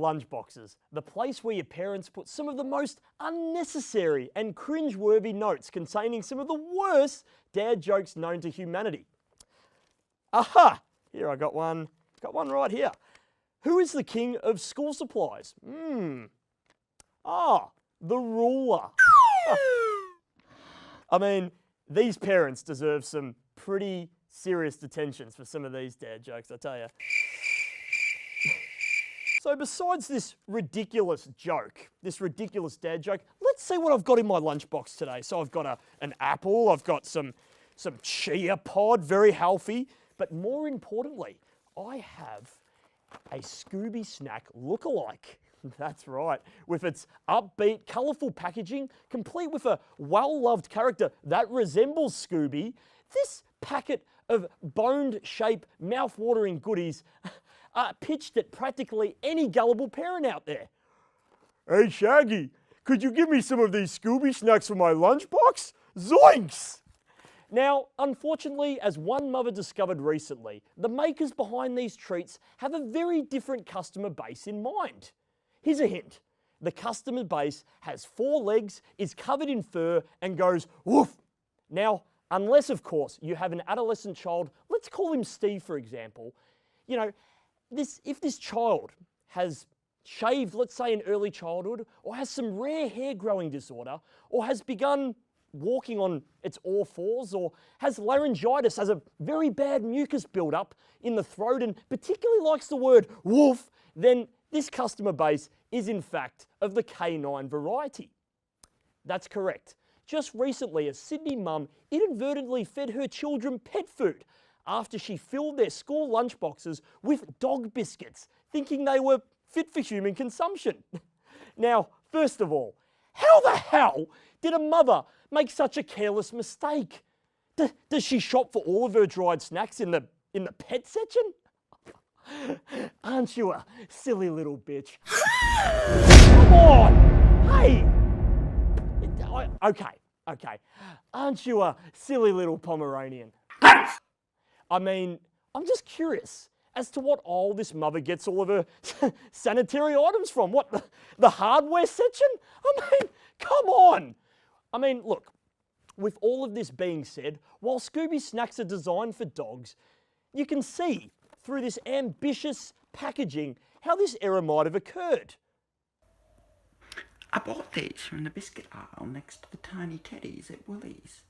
lunchboxes, the place where your parents put some of the most unnecessary and cringe-worthy notes containing some of the worst dad jokes known to humanity. Aha! Here, I got one right here. Who is the king of school supplies? The ruler. I mean, these parents deserve some pretty serious detentions for some of these dad jokes, I tell you. So besides this ridiculous joke, this ridiculous dad joke, let's see what I've got in my lunchbox today. So I've got an apple, I've got some chia pod, very healthy, but more importantly, I have a Scooby snack lookalike. That's right, with its upbeat, colourful packaging, complete with a well-loved character that resembles Scooby, this packet of boned-shaped, mouth-watering goodies are pitched at practically any gullible parent out there. Hey Shaggy, could you give me some of these Scooby snacks for my lunchbox? Zoinks! Now, unfortunately, as one mother discovered recently, the makers behind these treats have a very different customer base in mind. Here's a hint. The customer base has 4 legs, is covered in fur, and goes woof. Now, unless, of course, you have an adolescent child, let's call him Steve, for example, you know, if this child has shaved, let's say, in early childhood, or has some rare hair growing disorder, or has begun walking on its all fours, or has laryngitis, has a very bad mucus buildup in the throat, and particularly likes the word woof, then this customer base is in fact of the canine variety. That's correct. Just recently, a Sydney mum inadvertently fed her children pet food after she filled their school lunchboxes with dog biscuits, thinking they were fit for human consumption. Now, first of all, how the hell did a mother make such a careless mistake? Does she shop for all of her dried snacks in the pet section? Aren't you a silly little bitch? Come on! Hey! Okay. Aren't you a silly little Pomeranian? I mean, I'm just curious as to what aisle this mother gets all of her sanitary items from. What, the hardware section? I mean, come on! I mean, look, with all of this being said, while Scooby snacks are designed for dogs, you can see through this ambitious packaging how this error might have occurred. I bought these from the biscuit aisle next to the tiny teddies at Woolies.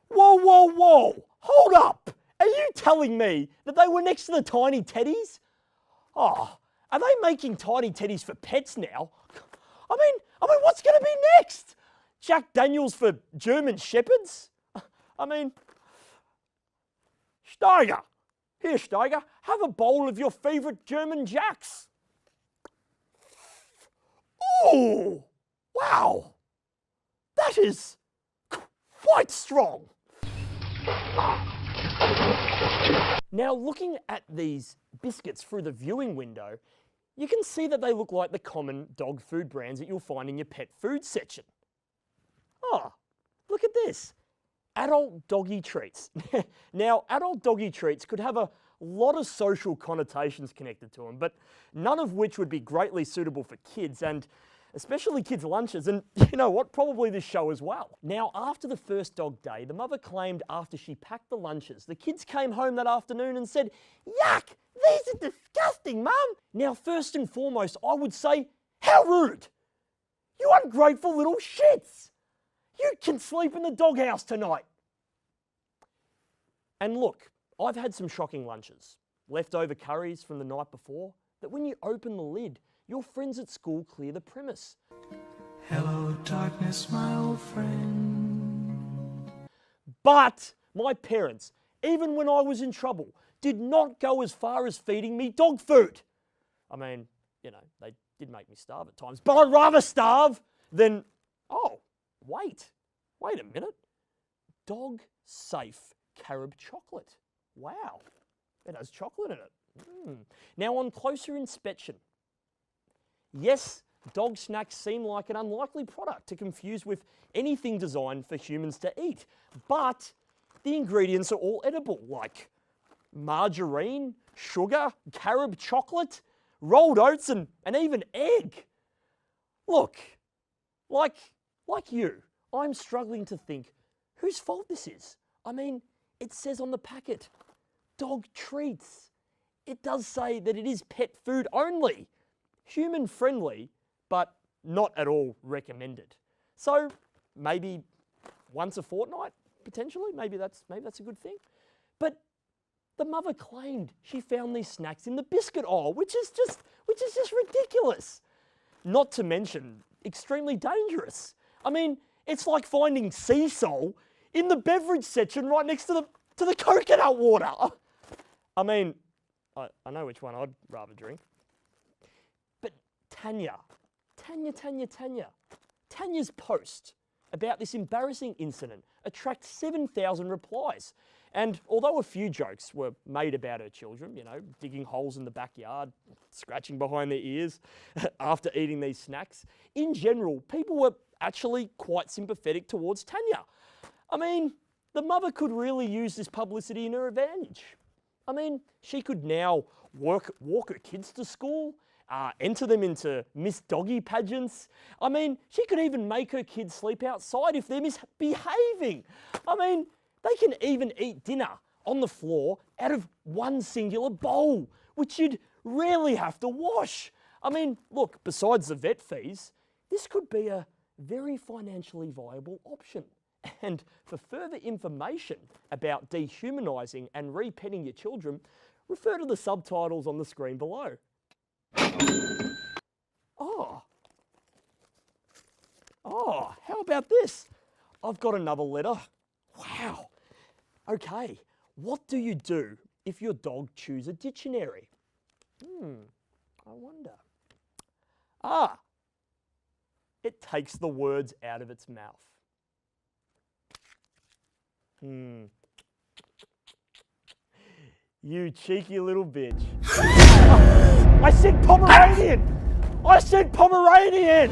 Whoa! Hold up! Are you telling me that they were next to the tiny teddies? Oh, are they making tiny teddies for pets now? I mean, what's going to be next? Jack Daniels for German Shepherds? I mean, Steiger. Here, Steiger, have a bowl of your favourite German Jacks. Oh, wow. That is quite strong. Now, looking at these biscuits through the viewing window, you can see that they look like the common dog food brands that you'll find in your pet food section. Oh, look at this. Adult doggy treats. Now, adult doggy treats could have a lot of social connotations connected to them, but none of which would be greatly suitable for kids, and especially kids' lunches, and you know what, probably this show as well. Now, after the first dog day, the mother claimed after she packed the lunches, the kids came home that afternoon and said, "Yuck, these are disgusting, Mum." Now, first and foremost, I would say, how rude. You ungrateful little shits. You can sleep in the doghouse tonight. And look, I've had some shocking lunches, leftover curries from the night before, that when you open the lid, your friends at school clear the premise. Hello, darkness, my old friend. But my parents, even when I was in trouble, did not go as far as feeding me dog food. I mean, you know, they did make me starve at times, but I'd rather starve than, oh, wait a minute. Dog safe carob chocolate. Wow, it has chocolate in it. Now, on closer inspection, yes, dog snacks seem like an unlikely product to confuse with anything designed for humans to eat, but the ingredients are all edible, like margarine, sugar, carob chocolate. rolled oats and even egg. Look, like you, I'm struggling to think whose fault this is. I mean, it says on the packet, dog treats. It does say that it is pet food only, human friendly, but not at all recommended. So maybe once a fortnight, potentially, maybe that's a good thing. But the mother claimed she found these snacks in the biscuit aisle, which is just ridiculous. Not to mention extremely dangerous. I mean, it's like finding sea salt in the beverage section right next to the coconut water. I mean, I know which one I'd rather drink. But Tanya's post about this embarrassing incident attracts 7,000 replies. And although a few jokes were made about her children, you know, digging holes in the backyard, scratching behind their ears after eating these snacks, in general, people were actually quite sympathetic towards Tanya. I mean, the mother could really use this publicity in her advantage. I mean, she could now walk her kids to school, enter them into Miss Doggy pageants. I mean, she could even make her kids sleep outside if they're misbehaving. I mean, they can even eat dinner on the floor out of one singular bowl, which you'd rarely have to wash. I mean, look, besides the vet fees, this could be a very financially viable option. And for further information about dehumanising and repetting your children, refer to the subtitles on the screen below. Oh, how about this? I've got another letter. Wow. Okay, what do you do if your dog chews a dictionary? I wonder. It takes the words out of its mouth. You cheeky little bitch. I said Pomeranian! I said Pomeranian!